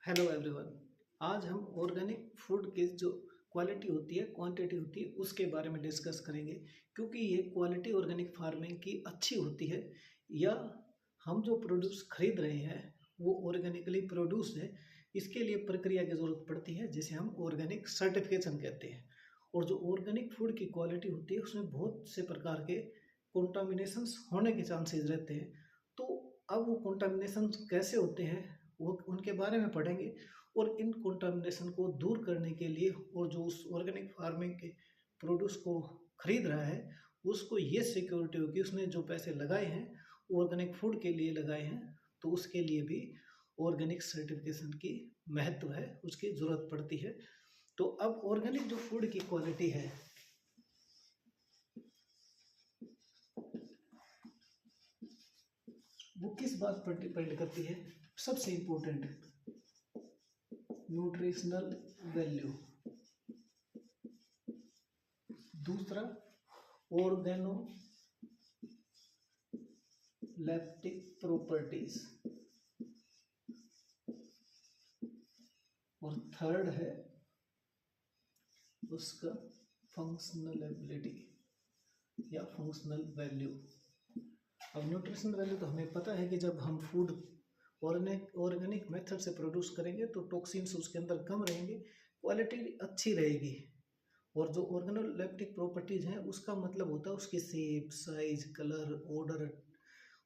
Hello everyone. आज हम organic food की जो क्वालिटी होती है, क्वांटिटी होती है, उसके बारे में डिस्कस करेंगे। क्योंकि ये क्वालिटी ऑर्गेनिक फार्मिंग की अच्छी होती है या हम जो प्रोड्यूस खरीद रहे हैं वो ऑर्गेनिकली प्रोड्यूस है, इसके लिए प्रक्रिया की ज़रूरत पड़ती है जिसे हम ऑर्गेनिक सर्टिफिकेशन कहते हैं। और जो ऑर्गेनिक फूड की क्वालिटी होती है उसमें बहुत से प्रकार के कॉन्टामिनेशंस होने के चांसेस रहते हैं। तो अब वो कॉन्टामिनेशंस कैसे होते हैं वो उनके बारे में पढ़ेंगे। और इन कंटामिनेशन को दूर करने के लिए और जो उस ऑर्गेनिक फार्मिंग के प्रोड्यूस को खरीद रहा है उसको ये सिक्योरिटी होगी उसने जो पैसे लगाए हैं ऑर्गेनिक फूड के लिए लगाए हैं, तो उसके लिए भी ऑर्गेनिक सर्टिफिकेशन की महत्व है, उसकी ज़रूरत पड़ती है। तो अब ऑर्गेनिक जो फूड की क्वालिटी है वो किस बात पर डिपेंड करती है? सबसे इम्पोर्टेंट न्यूट्रिशनल वैल्यू, दूसरा ऑर्गेनो लैप्टिक प्रॉपर्टीज, और थर्ड है उसका फंक्शनल एबिलिटी या फंक्शनल वैल्यू। अब न्यूट्रिशनल वैल्यू तो हमें पता है कि जब हम फूड ऑर्गेनिक मेथड से प्रोड्यूस करेंगे तो टॉक्सिन्स उसके अंदर कम रहेंगे, क्वालिटी अच्छी रहेगी। और जो ऑर्गेनोलेप्टिक प्रॉपर्टीज हैं उसका मतलब होता है उसकी शेप, साइज, कलर, ऑर्डर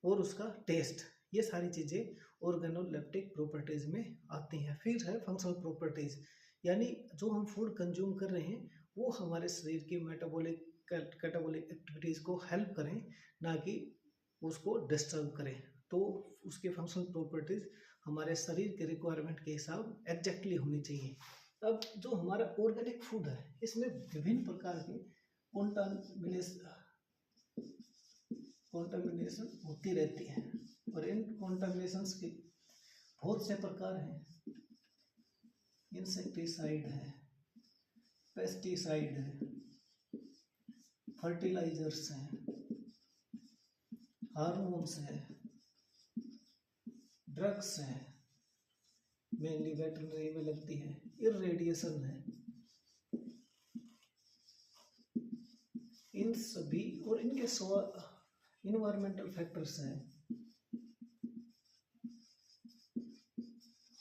और उसका टेस्ट, ये सारी चीज़ें ऑर्गेनोलेप्टिक प्रॉपर्टीज में आती हैं। फिर है फंक्शनल प्रॉपर्टीज, यानी जो हम फूड कंज्यूम कर रहे हैं वो हमारे शरीर की मेटाबॉलिक कैटाबॉलिक एक्टिविटीज़ को हेल्प करें, ना कि उसको डिस्टर्ब करें। तो उसके फंक्शनल प्रॉपर्टीज हमारे शरीर के रिक्वायरमेंट के हिसाब एग्जैक्टली होनी चाहिए। अब जो हमारा ऑर्गेनिक फूड है इसमें विभिन्न प्रकार के कॉन्टामिनेशन होती रहती है, और इन कॉन्टामिनेशंस के बहुत से प्रकार हैं। इंसेक्टिसाइड है, पेस्टिसाइड है, फर्टिलाइजर्स हैं, हार्मोन्स हैं, ड्रग्स हैं, मेनली वेटरनरी में लगती है, इरेडिएशन है। इन सभी और इनके इन्वायरमेंटल फैक्टर्स हैं,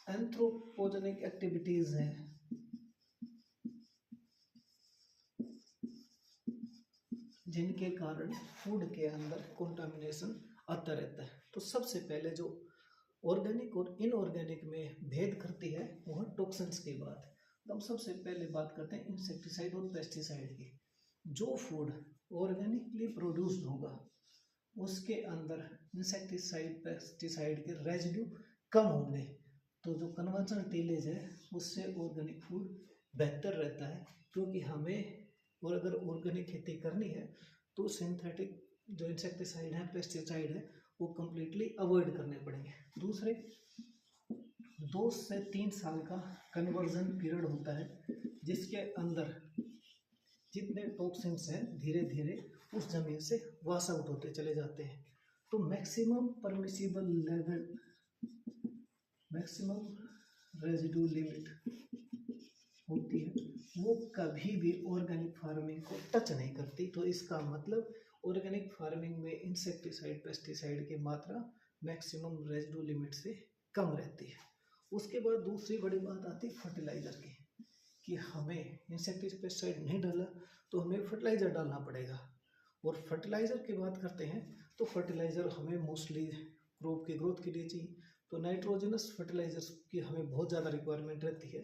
एंथ्रोपोजेनिक एक्टिविटीज हैं, जिनके कारण फूड के अंदर कंटामिनेशन आता रहता है। तो सबसे पहले जो ऑर्गेनिक और इनऑर्गेनिक में भेद करती है वो है टॉक्सिन्स की बात। तो हम सबसे पहले बात करते हैं इंसेक्टिसाइड और पेस्टिसाइड की। जो फूड ऑर्गेनिकली प्रोड्यूस्ड होगा उसके अंदर इंसेक्टिसाइड पेस्टिसाइड के रेजिड्यू कम होंगे, तो जो कन्वर्जन टीलेज है उससे ऑर्गेनिक फूड बेहतर रहता है। क्योंकि हमें और अगर ऑर्गेनिक खेती करनी है तो सिंथेटिक जो इंसेक्टिसाइड है, पेस्टिसाइड है, वो कम्प्लीटली अवॉइड करने पड़ेंगे। दूसरे 2 से 3 साल का कन्वर्जन पीरियड होता है जिसके अंदर जितने टॉक्सिन्स हैं धीरे धीरे उस जमीन से वॉश आउट होते चले जाते हैं। तो maximum permissible level, maximum residue limit होती है वो कभी भी ऑर्गेनिक फार्मिंग को टच नहीं करती। तो इसका मतलब ऑर्गेनिक फार्मिंग में इंसेक्टिसाइड पेस्टिसाइड की मात्रा मैक्सिमम रेजिड्यू लिमिट से कम रहती है। उसके बाद दूसरी बड़ी बात आती है फर्टिलाइज़र की, कि हमें इंसेक्टिसाइड पेस्टिसाइड नहीं डाला तो हमें फर्टिलाइज़र डालना पड़ेगा। और फर्टिलाइज़र की बात करते हैं तो फर्टिलाइज़र हमें मोस्टली क्रॉप की ग्रोथ के लिए चाहिए, तो नाइट्रोजनस फर्टिलाइजर्स की हमें बहुत ज़्यादा रिक्वायरमेंट रहती है।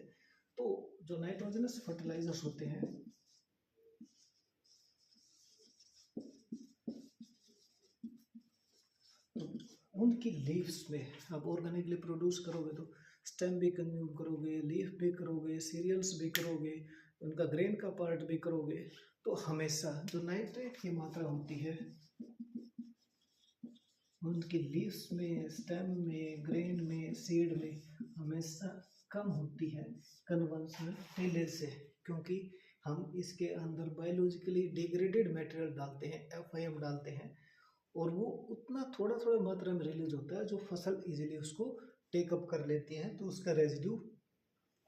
तो जो नाइट्रोजनस फर्टिलाइजर्स होते हैं तो उनकी लीव्स में आप ऑर्गेनिकली प्रोड्यूस करोगे तो स्टेम भी कंज्यूम करोगे, लीफ भी करोगे, सीरियल्स भी करोगे, उनका ग्रेन का पार्ट भी करोगे, तो हमेशा जो नाइट्रेट की मात्रा होती है उनकी लीव्स में, स्टेम में, ग्रेन में, सीड में हमेशा कम होती है कन्वेंशनल टिलेज से। क्योंकि हम इसके अंदर बायोलॉजिकली डिग्रेडेड मटेरियल डालते हैं, FIM डालते हैं, और वो उतना थोड़ा थोड़ा मात्रा में रिलीज होता है जो फसल इजीली उसको टेकअप कर लेती हैं तो उसका रेजिड्यू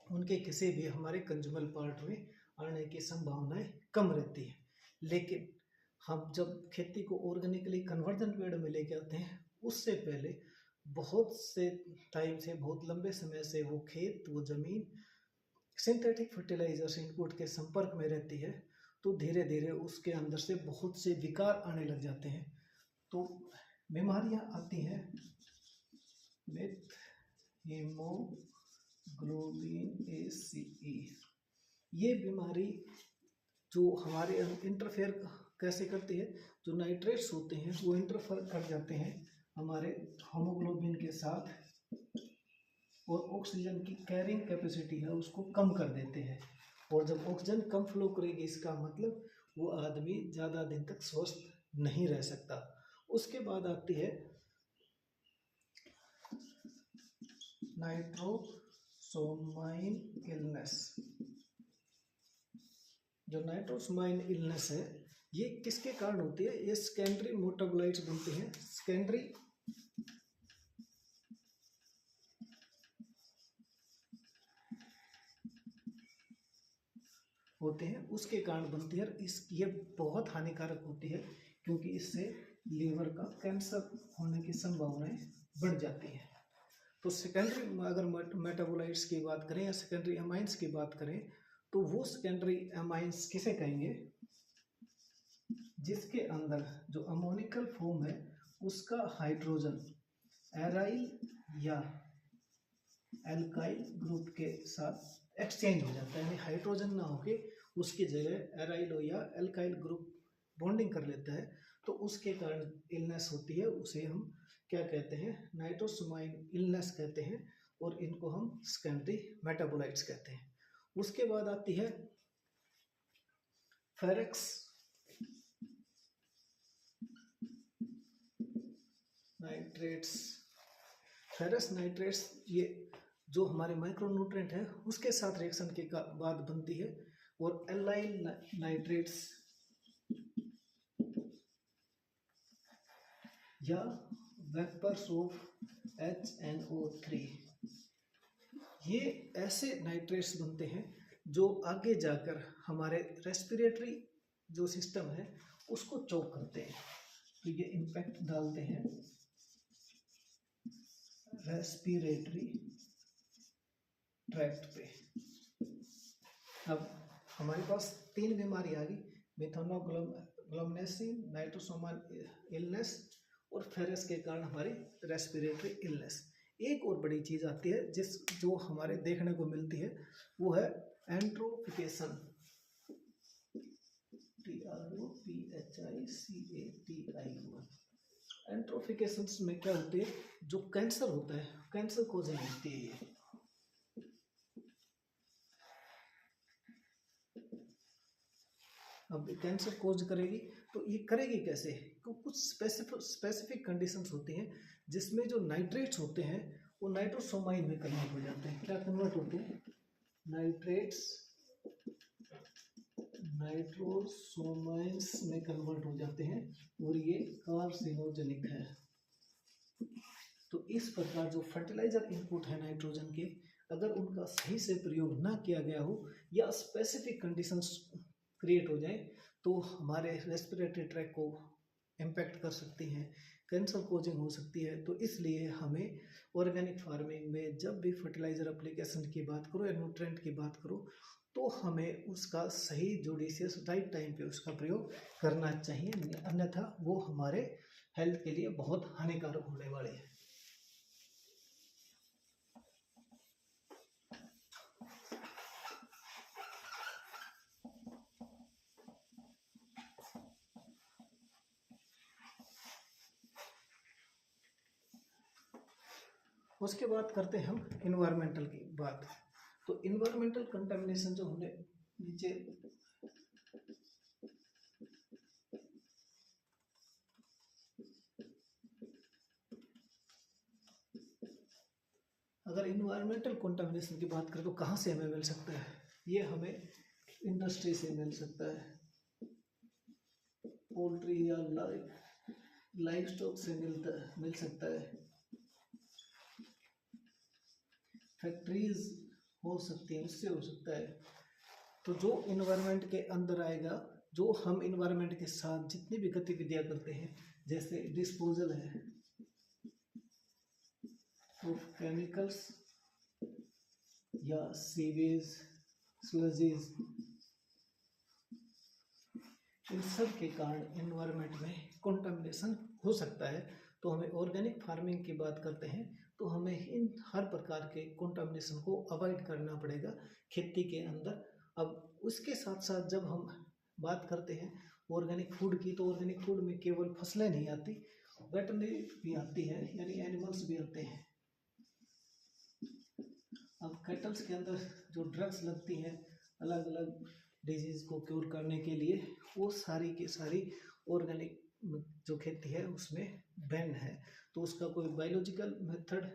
उनके किसी भी हमारे कंज्यूमर पार्ट में आने की संभावनाएं कम रहती है। लेकिन हम जब खेती को ऑर्गेनिकली कन्वर्जन पीरियड में लेके आते हैं, उससे पहले बहुत से टाइम से, बहुत लंबे समय से वो खेत, वो ज़मीन सिंथेटिक फर्टिलाइजर्स इनपुट के संपर्क में रहती है, तो धीरे धीरे उसके अंदर से बहुत से विकार आने लग जाते हैं। तो बीमारियां आती हैं विथ हीमोग्लोबिन ACE। ये बीमारी जो हमारे इंटरफेयर कैसे करती है, जो नाइट्रेट्स होते हैं वो इंटरफेयर कर जाते हैं हमारे हीमोग्लोबिन के साथ और ऑक्सीजन की कैरिंग कैपेसिटी है उसको कम कर देते हैं। और जब ऑक्सीजन कम फ्लो करेगी, इसका मतलब वो आदमी ज़्यादा दिन तक स्वस्थ नहीं रह सकता। उसके बाद आती है नाइट्रोसोमाइन इलनेस। जो नाइट्रोसोमाइन इलनेस है, ये किसके कारण होती है? ये सेकेंडरी मेटाबोलाइट्स बनते हैं, सेकेंडरी होते हैं, उसके कारण बनती है। ये बहुत हानिकारक होती है क्योंकि इससे लीवर का कैंसर होने की संभावनाएं बढ़ जाती है। तो सेकेंडरी अगर मेटाबोलाइट्स की बात करें या सेकेंडरी अमाइंस की बात करें, तो वो सेकेंडरी अमाइंस किसे कहेंगे? जिसके अंदर जो अमोनिकल फॉर्म है उसका हाइड्रोजन एराइल या एल्काइल ग्रुप के साथ एक्सचेंज हो जाता है, यानी हाइड्रोजन ना होके उसकी जगह एराइल या एल्काइल ग्रुप बॉन्डिंग कर लेता है, तो उसके कारण इलनेस होती है। उसे हम क्या कहते हैं? नाइट्रोसोमाइन इलनेस कहते हैं, और इनको हम सेकेंडरी मेटाबोलाइट्स कहते हैं। उसके बाद आती है फेरक्स नाइट्रेट्स। फेरस नाइट्रेट्स ये जो हमारे माइक्रोन्यूट्रेंट है उसके साथ रिएक्शन के बाद बनती है, और एलाइल नाइट्रेट्स या वेपर्स ऑफ HNO3, ये ऐसे नाइट्रेट्स बनते हैं जो आगे जाकर हमारे रेस्पिरेटरी जो सिस्टम है उसको चोक करते हैं। तो ये इम्पैक्ट डालते हैं रेस्पिरेटरी ट्रैक्ट पे। अब हमारे पास 3 बीमारी आ गई, मेथनोग्लोमनेसिन, नाइट्रोसोमाइन इलनेस और फेरस के कारण हमारी रेस्पिरेटरी इलनेस। एक और बड़ी चीज़ आती है जो हमारे देखने को मिलती है, वो है एंट्रोफिकेशन, TROPHICATION। एंट्रोफिकेशन में क्या होती है? जो कैंसर होता है, कैंसर कोजिंग होती है ये। अब कैंसर कोज करेगी तो ये करेगी कैसे? तो कुछ स्पेसिफिक कंडीशंस होती हैं जिसमें जो नाइट्रेट्स होते हैं वो नाइट्रोसोमाइन में कन्वर्ट हो जाते हैं। क्या कन्वर्ट होते हैं? नाइट्रेट्स नाइट्रोसोमाइन्स में कन्वर्ट हो जाते हैं और ये कार्सिनोजेनिक है। तो इस प्रकार जो फर्टिलाइजर इनपुट है नाइट्रोजन के, अगर उनका सही से प्रयोग ना किया गया हो या स्पेसिफिक कंडीशंस क्रिएट हो जाए तो हमारे रेस्पिरेटरी ट्रैक को इम्पैक्ट कर सकती हैं, कैंसर कोजिंग हो सकती है। तो इसलिए हमें ऑर्गेनिक फार्मिंग में जब भी फर्टिलाइजर एप्लीकेशन की बात करो या न्यूट्रेंट की बात करो, तो हमें उसका सही जुडिशियस राइट टाइम पे उसका प्रयोग करना चाहिए, अन्यथा वो हमारे हेल्थ के लिए बहुत हानिकारक होने वाले हैं। उसके बाद करते हैं हम इन्वायरमेंटल की बात। तो इन्वायरमेंटल कंटामिनेशन जो हमने नीचे अगर इन्वायरमेंटल कंटामिनेशन की बात करें तो कहाँ से हमें मिल सकता है? ये हमें इंडस्ट्री से मिल सकता है, पोल्ट्री या लाइव स्टॉक से मिल सकता है, फैक्ट्रीज हो सकती हैं, उससे हो सकता है। तो जो इन्वायरमेंट के अंदर आएगा, जो हम इन्वायरमेंट के साथ जितनी भी गतिविधियां करते हैं, जैसे डिस्पोजल है ऑफ केमिकल्स या सीवेज, स्लजीज, इन सब के कारण इन्वायरमेंट में कंटामिनेशन हो सकता है। तो हमें ऑर्गेनिक फार्मिंग की बात करते हैं तो हमें इन हर प्रकार के कंटामिनेशन को अवॉइड करना पड़ेगा खेती के अंदर। अब उसके साथ साथ जब हम बात करते हैं ऑर्गेनिक फूड की, तो ऑर्गेनिक फूड में केवल फसलें नहीं आती, वेटरनरी भी आती है, यानी एनिमल्स भी आते हैं। अब कैटल्स के अंदर जो ड्रग्स लगती हैं अलग अलग डिजीज को क्योर करने के लिए, वो सारी की सारी ऑर्गेनिक जो खेती है उसमें बैन है। तो उसका कोई बायोलॉजिकल मेथड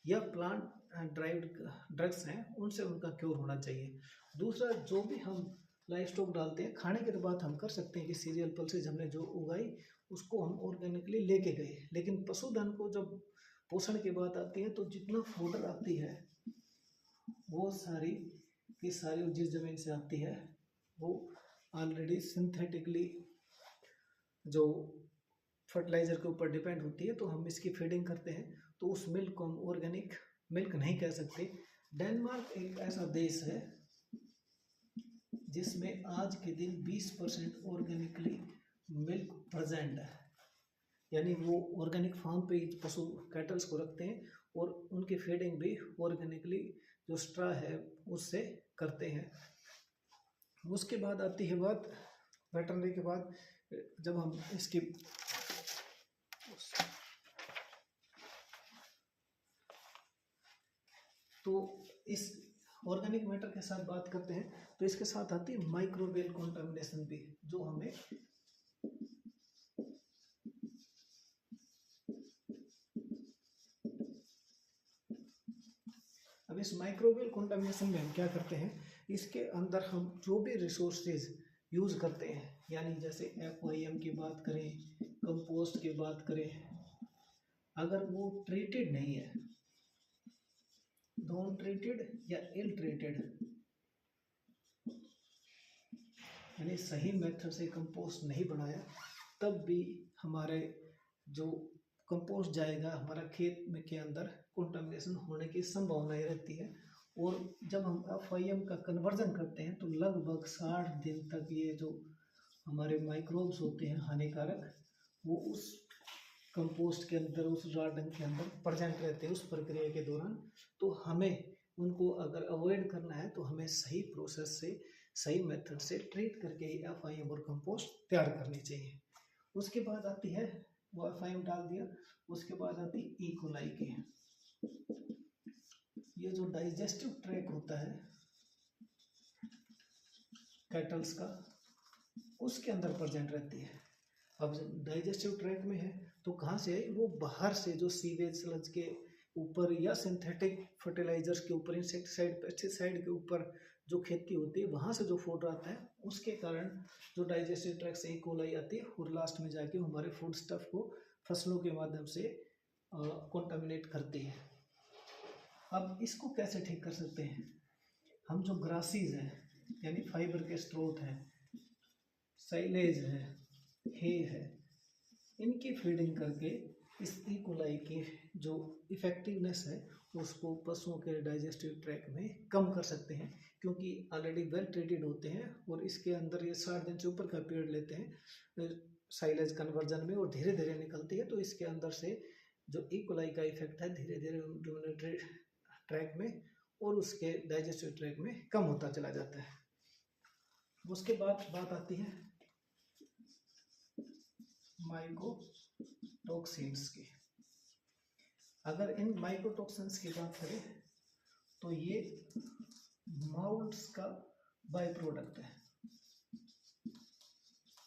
या प्लांट ड्राइव्ड ड्रग्स हैं उनसे उनका क्योर होना चाहिए। दूसरा, जो भी हम लाइव स्टॉक डालते हैं, खाने के बाद हम कर सकते हैं कि सीरियल पल्सेज हमने जो उगाई उसको हम ऑर्गेनिकली लेके गए, लेकिन पशुधन को जब पोषण की बात आती है तो जितना फूडर आती है वो सारी की सारी जिस जमीन से आती है वो ऑलरेडी सिंथेटिकली जो फर्टिलाइजर के ऊपर डिपेंड होती है, तो हम इसकी फीडिंग करते हैं, तो उस मिल्क को हम ऑर्गेनिक मिल्क नहीं कह सकते। डेनमार्क एक ऐसा देश है जिसमें आज के दिन 20% ऑर्गेनिकली मिल्क प्रेजेंट है, यानी वो ऑर्गेनिक फार्म पे पशु कैटल्स को रखते हैं और उनकी फीडिंग भी ऑर्गेनिकली जो स्ट्रा है उससे करते हैं। उसके बाद आती है बात वेटरनरी के बाद, जब हम इसकी तो इस ऑर्गेनिक मैटर के साथ बात करते हैं तो इसके साथ आती है माइक्रोबियल कंटामिनेशन भी, जो हमें अब इस माइक्रोबियल कंटामिनेशन में हम क्या करते हैं, इसके अंदर हम जो भी रिसोर्सेज यूज करते हैं, यानी जैसे FOIM की बात करें, कंपोस्ट की बात करें, अगर वो ट्रीटेड नहीं है, नॉन ट्रीटेड या इल ट्रीटेड, यानी सही मेथड से कंपोस्ट नहीं बनाया, तब भी हमारे जो कंपोस्ट जाएगा हमारा खेत में के अंदर कंटामिनेशन होने की संभावनाएं रहती है। और जब हम FOIM का कन्वर्जन करते हैं तो लगभग 60 दिन तक ये जो हमारे माइक्रोब्स होते हैं हानिकारक, वो उस कंपोस्ट के अंदर, उस रॉ डंग के अंदर प्रेजेंट रहते हैं उस प्रक्रिया के दौरान। तो हमें उनको अगर अवॉइड करना है तो हमें सही प्रोसेस से, सही मेथड से ट्रीट करके ही FOIM और कंपोस्ट तैयार करनी चाहिए। उसके बाद आती है, वो FOIM डाल दिया, उसके बाद आती E. coli की, ये जो डाइजेस्टिव ट्रैक होता है कैटल्स का, उसके अंदर प्रेजेंट रहती है। अब जब डाइजेस्टिव ट्रैक में है तो कहाँ से है, वो बाहर से जो सीवेज स्लज के ऊपर या सिंथेटिक फर्टिलाइजर्स के ऊपर, इंसेक्टिसाइड पेस्टिसाइड के ऊपर जो खेती होती है, वहाँ से जो फूड आता है उसके कारण जो डाइजेस्टिव ट्रैक से E. coli आती है और लास्ट में जाके हमारे फूड स्टफ को फसलों के माध्यम से कंटामिनेट करती है। अब इसको कैसे ठीक कर सकते हैं, हम जो ग्रासीज हैं यानी फाइबर के स्रोत हैं, साइलेज है, हे है, इनकी फीडिंग करके इस E. coli की जो इफेक्टिवनेस है उसको पशुओं के डाइजेस्टिव ट्रैक में कम कर सकते हैं, क्योंकि ऑलरेडी वेल ट्रीटेड होते हैं और इसके अंदर ये 60 दिन से ऊपर का पीरियड लेते हैं साइलेज कन्वर्जन में और धीरे धीरे निकलती है। तो इसके अंदर से जो E. coli का इफेक्ट है धीरे धीरे रूमिनेटरी ट्रैक में और उसके डाइजेस्टिव ट्रैक में कम होता चला जाता है। उसके बाद बात आती है माइकोटॉक्सिन्स की। अगर इन माइकोटॉक्सिन्स की बात करें तो ये माउल्ट्स का बाय प्रोडक्ट है,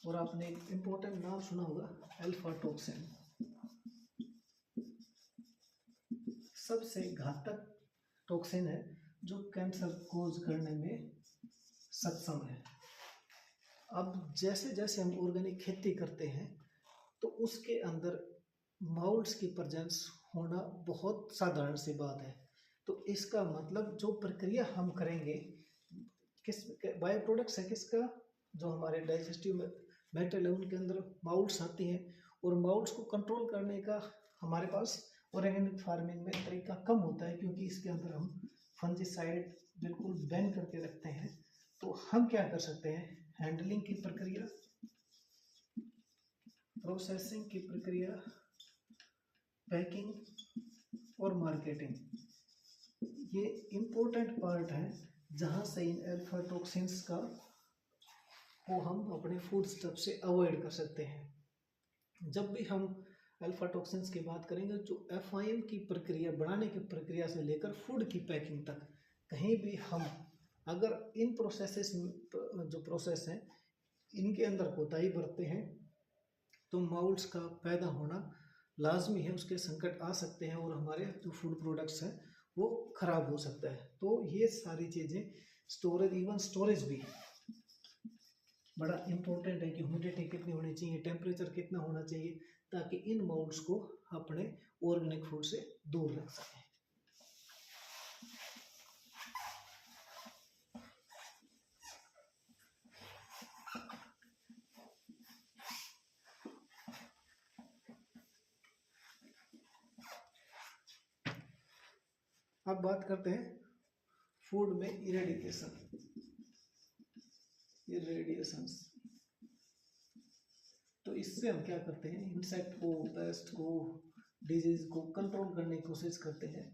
और आपने एक इम्पोर्टेंट नाम सुना होगा, अल्फा टॉक्सिन। सबसे घातक टॉक्सिन है जो कैंसर कोज करने में सक्षम है। अब जैसे जैसे हम ऑर्गेनिक खेती करते हैं तो उसके अंदर माउल्ट्स की प्रेजेंस होना बहुत साधारण सी बात है, तो इसका मतलब जो प्रक्रिया हम करेंगे किस बायो प्रोडक्ट्स है किसका, जो हमारे डाइजेस्टिव मेटल है उनके अंदर माउल्ट्स आती हैं, और माउल्ट्स को कंट्रोल करने का हमारे पास ऑर्गेनिक फार्मिंग में तरीका कम होता है, क्योंकि इसके अंदर हम फंजीसाइड बिल्कुल बैन करके रखते हैं। तो हम क्या कर सकते हैं, हैंडलिंग की प्रक्रिया, प्रोसेसिंग की प्रक्रिया, पैकिंग और मार्केटिंग, ये इम्पोर्टेंट पार्ट है जहाँ से इन अल्फा टॉक्सिन्स का को हम अपने फूड स्टफ से अवॉइड कर सकते हैं। जब भी हम अल्फा टॉक्सिन्स की बात करेंगे, जो एफआईएम की प्रक्रिया, बढ़ाने की प्रक्रिया से लेकर फूड की पैकिंग तक, कहीं भी हम अगर इन प्रोसेसेस जो प्रोसेस हैं इनके अंदर कोताही बरतते हैं तो माउल्ट्स का पैदा होना लाजमी है, उसके संकट आ सकते हैं और हमारे जो फूड प्रोडक्ट्स हैं वो खराब हो सकता है। तो ये सारी चीज़ें, स्टोरेज, इवन स्टोरेज भी बड़ा इम्पोर्टेंट है कि ह्यूमिडिटी कितनी होनी चाहिए, टेम्परेचर कितना होना चाहिए, ताकि इन माउल्ट्स को अपने ऑर्गेनिक फूड से दूर रख सकें। अब बात करते हैं फूड में इरेडिएशंस। तो इससे हम क्या करते हैं, इंसेक्ट को, पेस्ट को, डिजीज को कंट्रोल करने की कोशिश करते हैं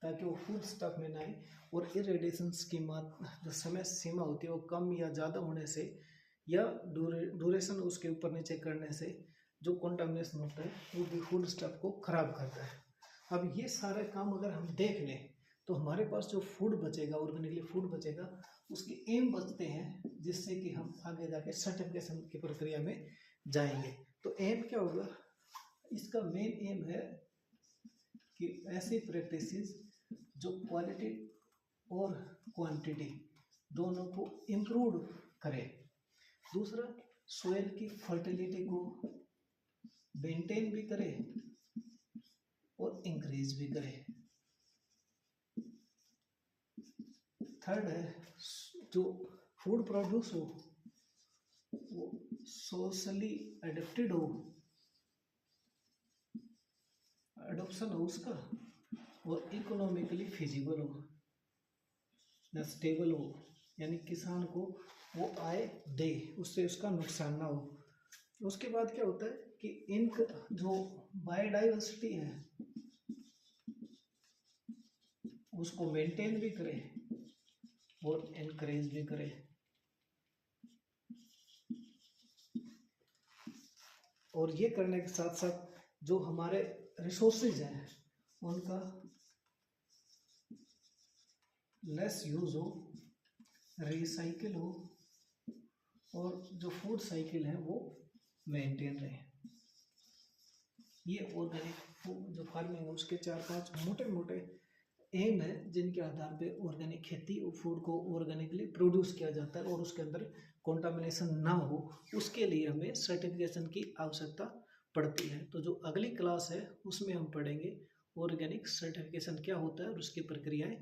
ताकि वो फूड स्टफ में ना आए। और इरेडिएशंस की जो समय सीमा होती है वो कम या ज़्यादा होने से या ड्यूरेशन उसके ऊपर नीचे करने से जो कंटामिनेशन होता है वो भी फूड स्टफ को खराब करता है। अब ये सारे काम अगर हम देख लें तो हमारे पास जो फूड बचेगा, ऑर्गेनिकली फूड बचेगा, उसके एम बचते हैं जिससे कि हम आगे जाके सर्टिफिकेशन की प्रक्रिया में जाएंगे। तो एम क्या होगा, इसका मेन एम है कि ऐसी प्रैक्टिसेस जो क्वालिटी और क्वांटिटी दोनों को इम्प्रूव करे। दूसरा, सोयल की फर्टिलिटी को मेंटेन भी करे और इंक्रीज भी करे। थर्ड है, जो फूड प्रोड्यूस हो वो सोशली एडेप्टेड हो, एडॉप्शन हो उसका, और इकोनॉमिकली फिजिबल हो या स्टेबल हो, यानी किसान को वो आय दे, उससे उसका नुकसान ना हो। उसके बाद क्या होता है कि इनका जो बायोडाइवर्सिटी है उसको मेंटेन भी करे और एनकरेज भी करे। और ये करने के साथ साथ जो हमारे रिसोर्सेज हैं उनका लेस यूज हो, रिसाइकिल हो, और जो फूड साइकिल है वो मेंटेन रहे। ये ऑर्गेनिक जो फार्मिंग है उसके 4-5 मोटे मोटे एम है जिनके आधार पे ऑर्गेनिक खेती और फूड को ऑर्गेनिकली प्रोड्यूस किया जाता है और उसके अंदर कंटामिनेशन ना हो, उसके लिए हमें सर्टिफिकेशन की आवश्यकता पड़ती है। तो जो अगली क्लास है उसमें हम पढ़ेंगे ऑर्गेनिक सर्टिफिकेशन क्या होता है और उसकी प्रक्रियाएं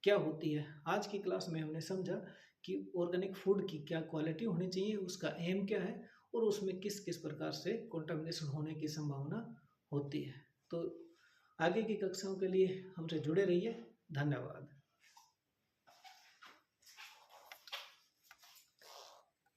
क्या होती है। आज की क्लास में हमने समझा कि ऑर्गेनिक फूड की क्या क्वालिटी होनी चाहिए, उसका एम क्या है और उसमें किस किस प्रकार से कंटामिनेशन होने की संभावना होती है। तो आगे की कक्षाओं के लिए हमसे जुड़े रहिए। धन्यवाद।